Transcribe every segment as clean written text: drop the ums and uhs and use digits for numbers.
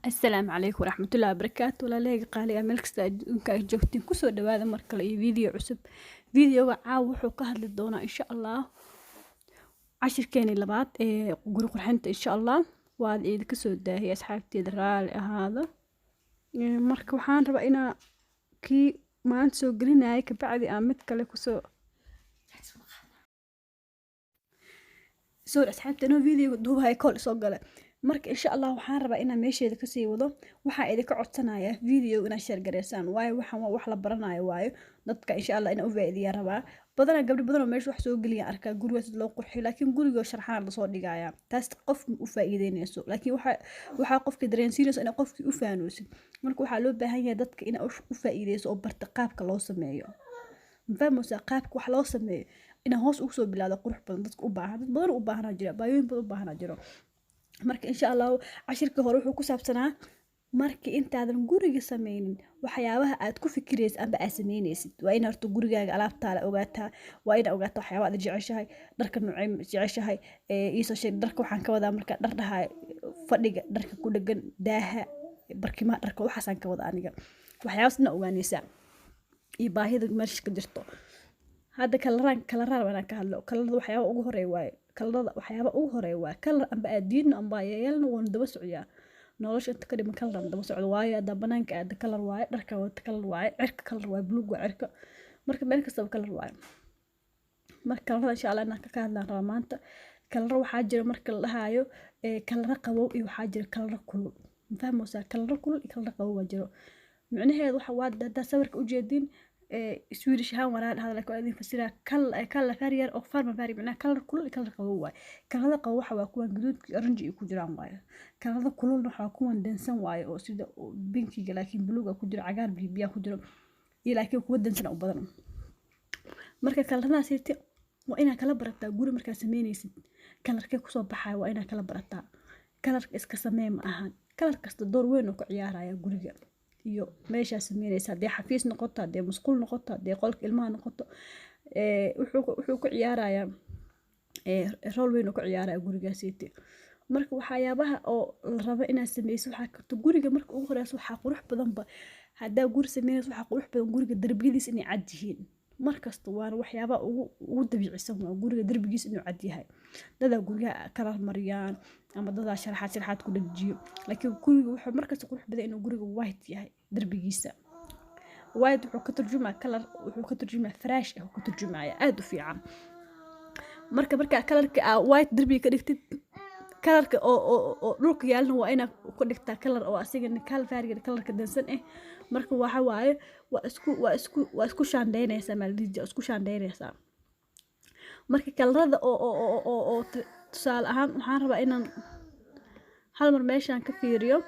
السلام عليكم ورحمة الله وبركاته ولا ليق قالي ملك استاذنك جوتين كسو دوادا مركل اي فيديو عسب فيديو عاو وحو كهل الدونا ان شاء الله عشر كاني لبعض قولوا قرحنت ان شاء الله وهذا ايد كسو داهي اصحابتي درال هذا مرك وحان ربعنا كي ما انت سو قلنا هيك بعد امد كله كسو سور اصحابتي انو فيديو دوب هاي كل سو قله marka insha Allah waxaan rabaa inaan meesheeda ka sii wado waxa idinka codsanaya video ina share gareysaan waayo waxaan waa wax la baranayo waayo dadka insha Allah ina u faa'iideeyo rabaa badana gabdho badan oo meesha wax soo galiya arka gurigaas loo qurxiyo laakiin guriga sharxaan la soo dhigaya taas qof u faa'iideynayso laakiin waxa qofka dareensiinayso in qofkii u faanoosin marka waxa loo baahan yahay dadka ina u faa'iideyso oo barta qaabka loo sameeyo mafahmaysaa qaabka wax loo sameeyo ina hoos ugu soo bilaado qurux badan dadka u baahan dad badan u baahan jira baayooyin badan u baahan jiro marka insha Allah cashirka hore wuxuu ku saabsanaa markii intaadan guriga sameynin waxyaabaha aad ku fikiraysid amba aad sameynaysid waa in horta gurigaaga alaabtaada ogaataa waa in ogaataa waxyaabaha aad jeceshahay dharka nuucay jeceshahay iisoo sheeg dharka waxaan ka wadaa marka dhar dhahay fadhiga dharka ku dhagan daaha barkimaha dharka waxaasaan ka wada aniga waxyaabaasna ogaanaysaa iyo baahida meesha ka jirto hadda kalaraan waan ka hadlo kalarada waxyaabo ugu horeeya waaye kalarada waxyaabo ugu horeeya waa kalar amba aadiin amba yeelna waan daba socyaa nolosha inta ka dhiman kalar daba socdo waaye hadda banaanka aad kalar waaye dharka wada kalar waaye cirka kalar waaye buluug waa cirka marka meel kasta kalar waaye marka kalarada insha Allah inaan ka hadlaan rabaa maanta kalar waxaa jira marka la dhahayo kalar qabow iyo waxaa jira kalar kulul fahmaysaa kalar kulul iyo kalar qabow waa jiro macnaheedu waxa waa hadda sawirka u jeedin Swedish haan waraan hada la idin fasira kala fariyar oo farma fari macna kalar kulul kalar qabow waay kalada qabow waxa waa kuwan gaduudka orange ku jiraan waay kalada kulul waxa kuwan dansan waay oo sida pinkiga laakiin buluuga ku jira cagaar bibiya ku jiro iyo laakiin kuwa dansan u badan marka kalaradaas waa ina kala barataa guri marka sameynaysid kalarka ku soo baxay waa ina kala barataa kalarka iska sameey ma ahan kalar kasta door weyn oo ku ciyaaraya guriga iyo meesha sameynaysa hadii xafiis noqoto hadii musqul noqoto hadii qolka ilmaha noqoto wuxuu ku ciyaarayaa role weyn oo ku ciyaaraya gurigaasiti marka waxyaabaha oo la rabo inaad sameyso waxa karto guriga marka ugu horeyso waxa qurux badan ba hadaa guri sameynayso waxa qurux badan guriga darbiyadiisa inay cad yihiin markasta waa waxyaabaha ugu dabiicisan waa guriga darbigiisa inuu cad yahay dada guriga kala mariyaan ama dada sharaxaad ku dhajiyo laakiin guriga waxa markasta qurux badan inuu guriga white yahay darbigiisa white wuxuu ka turjumaa color wuxuu ka turjumaa fresh wuxuu ka turjumaa aad u fiican marka colorka white darbiga ka dhigtid colorka oo dhulka yaalna waa ina ku dhigtaa color oo asigana color fariga colorka dansan marka waxa waaye waa isku shaandeynaysa maalidii isku shaandeynaysa marka colorada oo tusaale ahaan waxaan rabaa inaan hal mar meeshan ka fiiriyo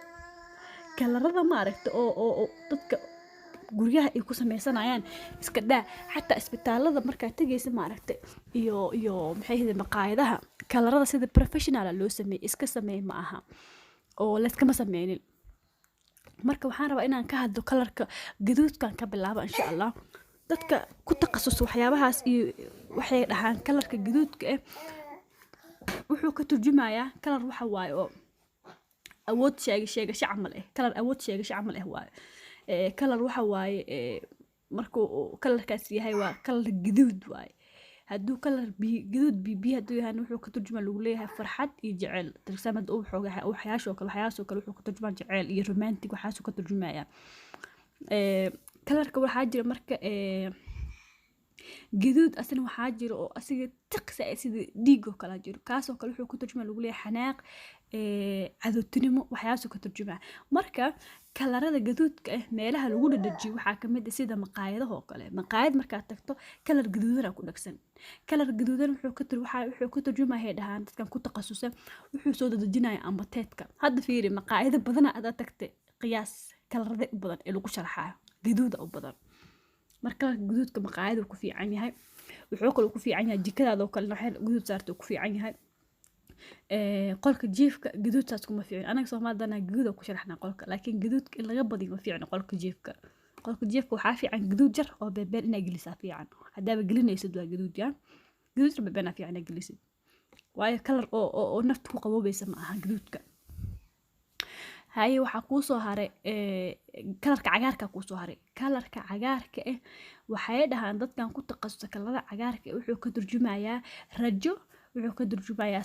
colorada ma aragta oo dadka guryaha ay ku sameysanayaan iska daa xataa isbitaalada marka tagaysa ma aragta iyo maxay ahayd maqaayadaha colorada sida professional loo sameeyo iska sameey ma aha oo la iska ma sameeynin marka waxaan rabaa inaan ka hadlo kalarka gaduudkan ka bilaabo insha Allah dadka ku takhasus waxyaabahaas iyo waxay dhahaan kalarka gaduudka wuxuu ka turjumayaa kalar waxa waaye oo awood sheegasho camal kalar awood sheegasho camal waaye kalar waxa waaye markuu kalarkaas yahay waa kalar gaduud waaye haduu kalar gaduud bibi haduu yahay wuxuu ka turjumaa lagu leeyahay farxad iyo jacayl tirsamad oo xoogaha waxyaasho kale wuxuu ka turjumaa jacayl iyo romantic waxaasoo ka turjumaya kalarka waxa jira marka gaduud asna waxa jira oo asiga tiqsa sida dhiigo kala jiro kaasoo kale wuxuu ka turjumaa lagu leeyahay xanaaq cadowtinimo waxyaasoo ka turjumaa marka kalarada gaduudka meelaha lagu dhadhajiyo waxa kamid ah sida maqaayadaha oo kale maqaayad marka tagto kalar gaduudan ku dhagsan kalar gaduudan wuxuu ka turjumaa dhahaan dadkan ku takhasusan wuxuu soo dadajinaya ambateedka hadda fiiri maqaayada badan aad tagtay qiyaas kalarada u badan ee lagu sharaxayo gaduud u badan marka gaduudka maqaayada ku fiican yahay wuxuu kale ku fiican yahay jikadaada oo kale waxay gaduud saarto ku fiican yahay qolka jiifka gaduudtaas kuma fiicin anaga Soomaalidana gaduud ku sharaxnaa qolka laakiin gaduudka in laga badiyo ma fiicin qolka jiifka waxa fiican gaduud jar oo beebeen inay gelisaa fiican hadaaba gelinaysid waa gaduud beebeen fiican inay gelisid waayo kalar oo naftu ku qaboobaysa ma aha gaduudka haye waxaa kuusoo haray kalarka cagaarka kuusoo haray kalarka cagaarka ah waxay dhahaan dadkan ku takhasusa kalarada cagaarka wuxuu ka turjumayaa rajo wuxuu ka turjumayaa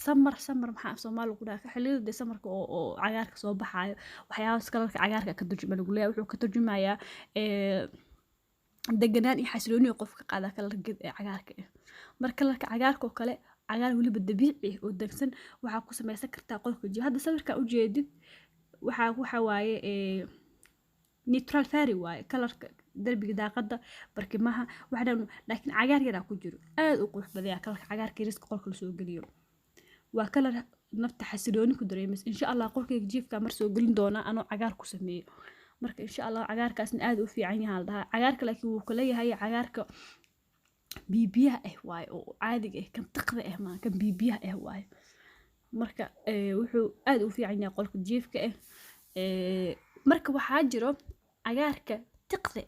samar maxaa Soomaali ku dhahaa xilliyada samarka oo cagaarka soo baxayo waxyaabahaas kalarka cagaarka ka turjuma lagu leeyahay wuxuu ka turjumayaa deganaan iyo xasilooni qofka qaada kalarka cagaarka ah marka kalarka cagaarka oo kale cagaar waliba dabiici oo degsan waxaa ku samaysan kartaa qolka jiif hadda sawirka u jeedid waxa waaye neutral fairy waaye kalarka darbiga daaqada barkimaha waxaan laakiin cagaar yar ku jiro aad u qurux badan yahay kalarka cagaarka yariska qolka la soo geliyo waa kalar nafta xasilooni ku dareemaysa insha Allah qolkayga jiifka mar soo gelin doona anoo cagaar ku sameeyo marka insha Allah cagaarkaasna aad u fiican yahay la cagaarka laakiin wuu kala yahay cagaarka bibiyaha waaye oo caadiga kan taqda ma kan bibiyaha waaye marka wuxuu aad u fiican yahay qolka jiifka marka waxaa jiro cagaarka taqda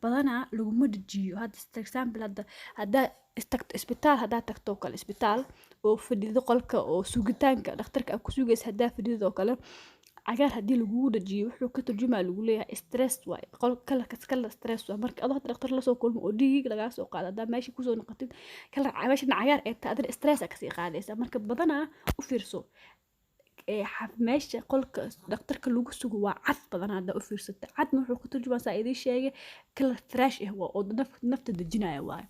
badanaa laguma dhajiyo hadda for example hadda isbitaal hadda tagto kale isbitaal oo fadhido qolka oo sugitaanka dhakhtarka ku sugaysa hadda fadhido kale cagaar hadii lagu dhajiyo wuxuu ka turjumaa lagu leeyahay stress way kala stress waa marka adoo dhakhtar la soo kulmo oo dhiig laga soo qaado hadda meesha ku soo noqotid kala meesha cagaar ee taadar stress ka sii qaadaysa marka badanaa u fiirso meesha qolka dhakhtarka lagu sugo waa cad badanaa hadda u fiirsata cadna wuxuu ka turjumaa saa sheegay kala fresh oo nafta dejinaya waay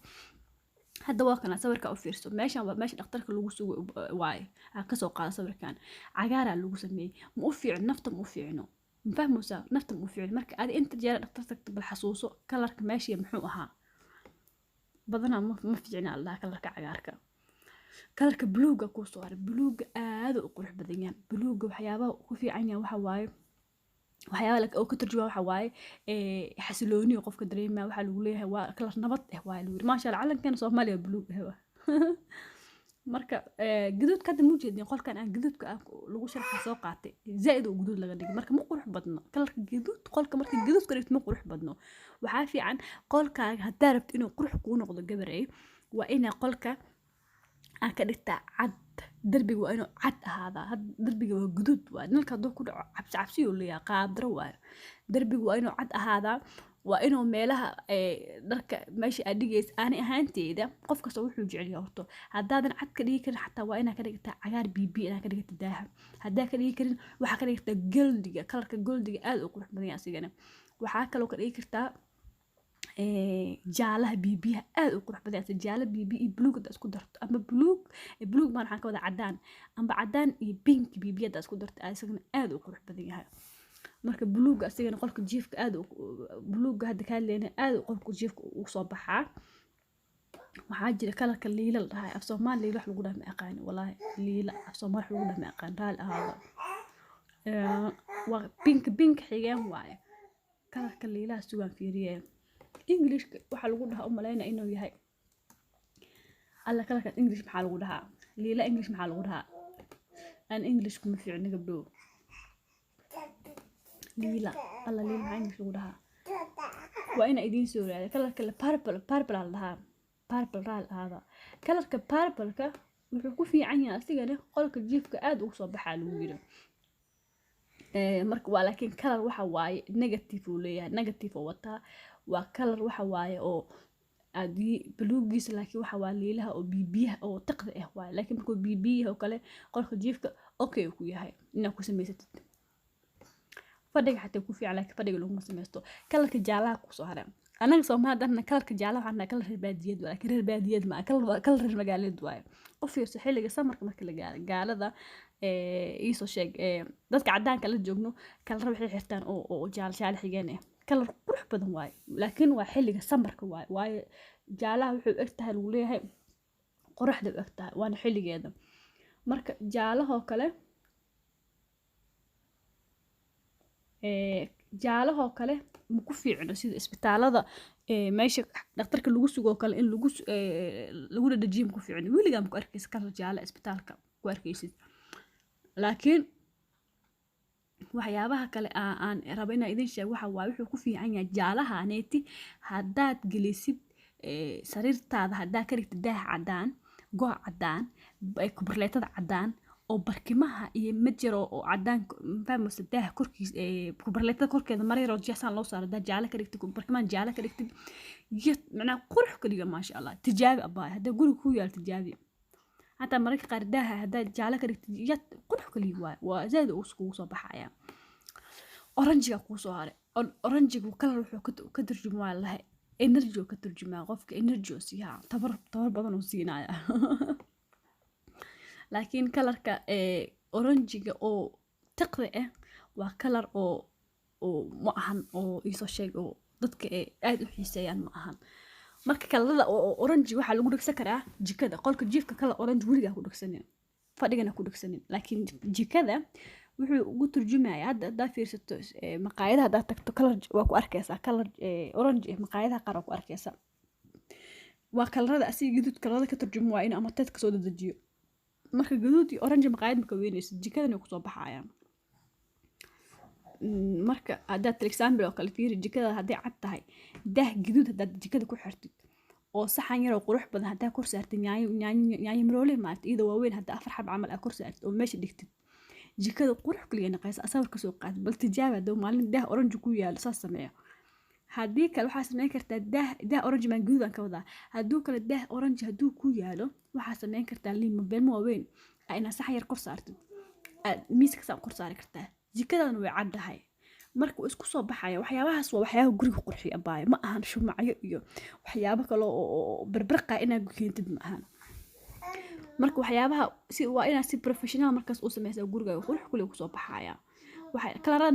hadda waa kana sawirka u fiirso meeshan waa meesha dhakhtarka lagu sugo waay ka soo qaado sawirkan cagaara lagu sameeyay ma u fiicno nafta ma u fiicno ma fahmaysa nafta ma u fiicno marka aad inta jeer dhakhtar tagto bal xasuuso kalarka meesha muxuu ahaa badanaa ma fiicna Allah kalarka cagaarka kalarka buluuga ku soo haray buluuga aad u qurux badan yahay buluuga waxyaabaha ku fiican yahay waxa waaye waxyaabaha oo ka turjuma waxa waaye xasilooni qofka dareema waxa lagu leeyahay waa kalar nabad waaye lagu ma sha Allah calankan Soomaaliya buluug marka gaduud ka dib jeedin qolkan aan gaduudka lagu sharxa soo qaatay zaid oo gaduud laga dhigay marka ma qurux badno kalarka gaduud qolka marka gaduud ka dhigto ma qurux badno waxa fiican qolkaaga hadaa rabto inuu qurux ku noqdo gabaray waa ina qolka aan ka dhigtaa cad darbiga waa inuu cad ahaada darbiga waa guduud waa nalka doo ku dhaco cabsi oo leeyahay qaadro waa darbiga waa inuu cad ahaada waa inuu meelaha dharka meesha adigeys aan ahaanteeda qof kasta wuxuu jecel yahay horto hadaadan cad ka dhigi karin xataa waa inaa ka dhigtaa cagaar bibi inaa ka dhigtaa daaha hadaa ka dhigi karin waxa ka dhigtaa goldiga kalarka goldiga aad u qurux badan yahay asigana waxa kale oo ka dhigi kartaa jaalaha bibiyaha aad u qurux badan jaala bibi iyo buluug isku darto ama buluug ma waxaan ka wada cadaan amba cadaan iyo pink bibiyada isku darto asagana aad u qurux badan yahay marka buluuga asagana qolka jiifka aad buluuga hadda ka leena aad qolka jiifka uu soo baxaa waxaa jira kalarka liila la dhahay af Soomaali wax lagu dhahay ma aqaan wallahi liila af Soomaali wax lagu dhahay ma aqaan raal ahaada waa pink xigeen waaye kalarka liila sugan fiiriyay English waxa lagu dhahaa u maleynaa inuu yahay alla kalarka English maxaa lagu dhahaa liila English maxaa lagu dhahaa aan English kuma fiicna gabdho liila alla liila maxaa English lagu dhahaa waa ina idin soo raadi kalarka purple la dhahaa purple raal ahaada kalarka purple-ka wuxuu ku fiican yahay asigana qolka jiifka aad ugu soo baxaa lagu yiri marka waa laakiin kalar waxa waaye negative uu leeyahay negative oo wata waa kalar waxa waaye oo adii buluugiisa laakiin waxa waa liilaha oo bibiyaha oo taqda waaye laakiin markuu bibiyaha oo kale qolka jiifka okay ku yahay inaa ku samaysatid fadhiga xataa ku fiican laakiin fadhiga lagu samaysto kalarka jaalaha ku soo haray anaga Soomaaliyeedna kalarka jaalaha waxaan kalar reer waa laakiin reer baadiyad ma kalar reer magaaleed waaye qof fiirso xilliga samarka marka la gaaro gaalada iisoo sheeg dadka cadaanka la joogno kalar waxay xirtaan oo jaal xigeen kalar qurux badan waaye laakiin waa xilliga samarka waaye jaalaha wuxuu egtahay lagu leeyahay qoraxda u egtahay waana xilligeeda marka jaalaha oo kale ma ku fiicno sida isbitaalada meesha dhakhtarka lagu sugo kale in lagu dhajiyo ma ku fiicno weligaa ma ku arkaysa kalar jaala isbitaalka ku arkaysid laakiin waxyaabaha kale aan rabo inaan idin sheego waxa waaye wuxuu ku fiican yahay jaalaha aneeti haddaad gelisid sariirtaada haddaa ka dhigtid daah cadaan gooc cadaan kubarleetada cadaan oo barkimaha iyo majiro oo cadaan fahmaysa daaha korkiis kubarleetada korkeeda mar yar oo jeexsan loo saaro daa jaale ka dhigtid barkimaha jaale ka dhigtid macnaa qurux kaliya maasha allah tijaabi abaa hadda guriga ku yaal tijaabi hataa mararka qaar daaha haddaa jaale ka dhigtid yad qurux kaliya waa zaad uu iskugu soo baxaya oranjiga kuu soo haray oranjigu kalar wuxuu ka turjumaa lahay energy oo ka turjumaa qofka energy oo siiyaa tabar badan oo siinaya laakiin kalarka oranjiga oo tiqda ah waa kalar oo ma ahan oo iso sheeg oo dadka aad u xiiseeyaan ma ahan marka kalarada oo oranji waxa lagu dhigsan karaa jikada qolka jiifka kala oranji weliga ku dhigsanin fadhigana ku dhigsanin laakiin jikada wuxuu ugu turjumayaa hadda fiirsato maqaayadaha hadda tagto kalar waa ku arkaysaa kalar orange maqaayadaha qaar waa ku arkaysaa waa kalarada asiga gaduud kalarada ka turjuma waa in ama teedka soo dedejiyo marka gaduud iyo orange maqaayad marka weynayso jikadana ku soo baxayaan marka hadda for example oo kale fiiri jikada hadday cad tahay daah gaduud hadda jikada ku xirtid oo saxan yar oo qurux badan hadda kor saartid yaanyo maroole maartay iyadoo waaweyn hadda 4 xab camal kor saartid oo meesha dhigtid jikada qurux kaliya naqaysa asawir ka soo qaad bal tijaaba doo maalin daah orange ku yaal saas sameeyo hadii kale waxa sameyn kartaa daah orange man gududan ka wada haduu kale daah orange haduu ku yaalo waxa sameyn kartaa limo beelmo weyn ayna sax yar kor saartid miiska sax kor saari kartaa jikadan way caddahay marka isku soo baxaya waxyaabahaas waa waxyaabaha guriga qurxiya baay ma ahan shumacyo iyo waxyaabo kale oo barbarqa inaad keentid ma ahan marka waxyaabaha si waa inaad si professional markaas u sameeyso guriga qurux kale ku soo baxaya waxa kalarada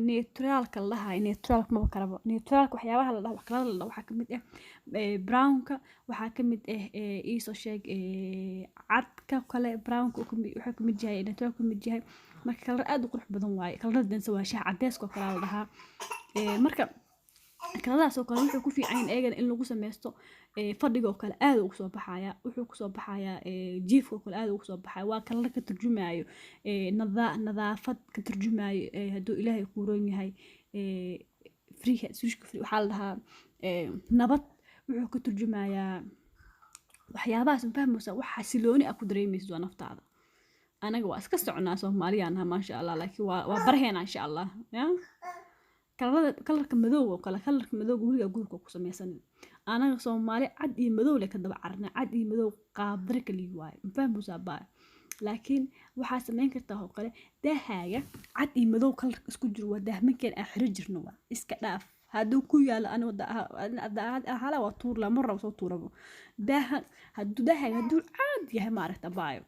neutralka lahaay neutralka ma karabo neutralka waxyaabaha la dhaho kalarada waxa kamid ah brownka waxa kamid ah iso sheeg cadka kale brownka waxa kamid yahay neutralka kamid yahay marka kalar aad u qurux badan waaye kalarada dansa waa shaah cadeys ko kala dhaha marka kaladaas oo kale wuxuu ku fiican yahay eegan in lagu sameesto fadhiga oo kale aad ugu soo baxaya wuxuu ku soo baxaya jiifka oo kale aad ugu soo baxaya waa kalar ka turjumayo nadaafad ka turjumayo haduu ilaahay ku roon yahay free waxa la dhahaa nabad wuxuu ka turjumayaa waxyaabahaas fahmaysa waxa silooni ah ku dareemayso naftaada anaga waa iska soconaa Soomaaliyaana ma sha Allah laakiin waa barheena insha Allah ya kalarka madow oo kala kalarka madow guriga ku sameeysan anaga Soomaali cad iyo madow le ka daba carna cad iyo madow qaab dar kali waay fahmaysa baa laakiin waxa sameyn kartaa oo kale daahaaga cad iyo madow kalar isku jiro waa daahmankeen aakhir jirno waa iska dhaaf haduu ku yaalo ana wada hala waa tuur la mar soo tuurabo daaha haduu caad yahay ma aragta baayo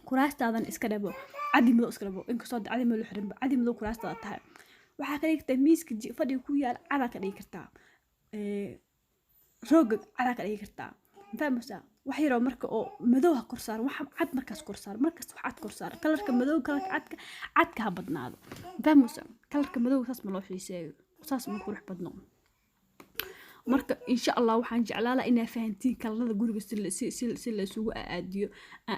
kuraastadan iska dhabo cad iyo madow iska dhabo inkastoo cad iyo madow xirin cad iyo madow kuraastada tahay waxa ka dhigtay miiska fadhiga ku yaal cad ka dhigi kartaa roog cad ka dhigi kartaa fahmaysa wax yar oo marka oo madow kor saar wax cad markaas kor saar markaas wax cad kor saar kalarka madow kalarka cadka ha badnaado fahmaysa kalarka madow saas ma loo xiiseeyo saas ma qurux badno marka insha Allah waxaan jeclaalahay inaa fahantiin kalarada guriga si la isugu aadiyo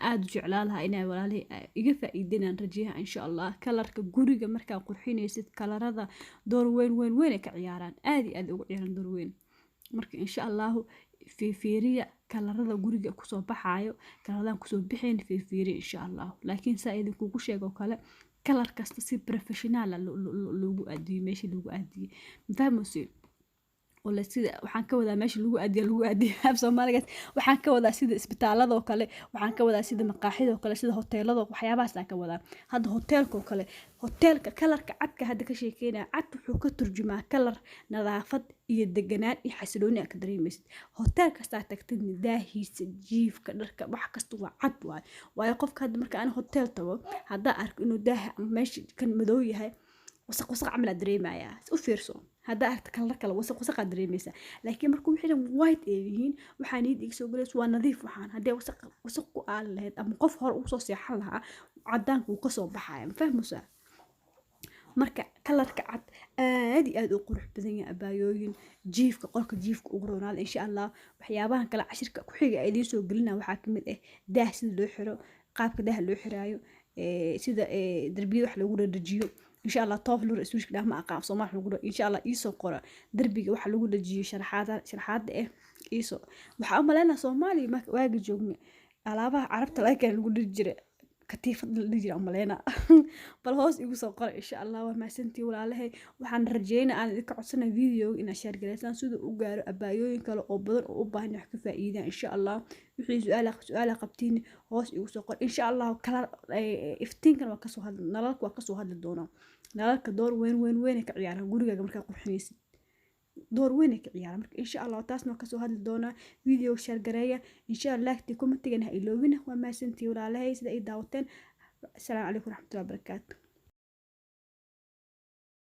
aad u jeclaalahay inaa walaalay iga faa'iideynaan rajaha insha Allah kalarka guriga marka qurxinaysid kalarada door weyn ka ciyaaraan aad ugu ciyaaraan door weyn marka insha Allah fiiriya kalarada guriga ku soo baxayo kalaradan ku soo bixin fiiriya insha Allah laakiin saa'id kugu sheego kale kalar kasta si professional loogu aadiyo meeshii loogu aadiyo fahmaysid wala sida waxaan ka wadaa meesha lagu aadiyo hab Soomaaliga waxaan ka wadaa sida isbitaalada oo kale waxaan ka wadaa sida maqaaxida oo kale sida hoteelada waxyaabahaas aan ka wadaa hadda hoteelka oo kale hoteelka kalarka cadka hadda ka sheekeynaa cad wuxuu ka turjumaa kalar nadaafad iyo deganaan iyo xasilooni ka dareemaysid hotel kasta tagtid daahiisa jiifka dharka wax kasta waa cad waayo qofka hadda marka aan hotel tago hadda arko inuu daah meesha kan madow yahay wasaq camal dareemaya u fiirso hadda aragta kalar kale wasaq dareemaysa laakiin markuu wixii white yihiin waxa niid soo galeys waa nadiif waxaan hadii wasaq ku aal lahayd ama qof hor u soo seexan lahaa cadaanku ka soo baxaya fahmaysa marka kalarka cad aad u qurux badan yahay abaayooyin jiifka qolka jiifka ugu roonaad insha Allah waxyaabahan kala cashirka ku xiga ay soo galina waxa kamid ah daah sida loo xiro qaabka daah loo xiraayo sida darbiyada wax lagu dhajiyo إن شاء الله طاف لور إسويش كده ما أقام صماح لقول إن شاء الله إيسو قرا دربي واحد لقول لجي شرحات إيه إيسو وحأمل أنا صومالي ما واجد جوجني على عرفت لا كان لقول لجري katiifad la dhihi jira umaleena bal hoos igu soo qora insha allah waa mahadsantii walaalahay waxaan rajeynaa aan idinka codsana video inaad share gareysaan siduu u gaaro abaayooyin kale oo badan oo u baahan wax ka faa'iidaan insha allah wixii su-aala qabtiin hoos igu soo qor insha allah kala iftiinkan waa kasoo hadli nalalka waa kasoo hadli doonaa nalalka door weyn ka ciyaaraan gurigaaga markaa qurxinaysid door weyn ka ciyaaraan marka insha allah taasna waa kasoo hadli doonaa video share gareeya insha allah laagtii commentigana ha iloobina waa mahadsantii walaalahay sida ay daawateen السلام عليكم ورحمة الله وبركاته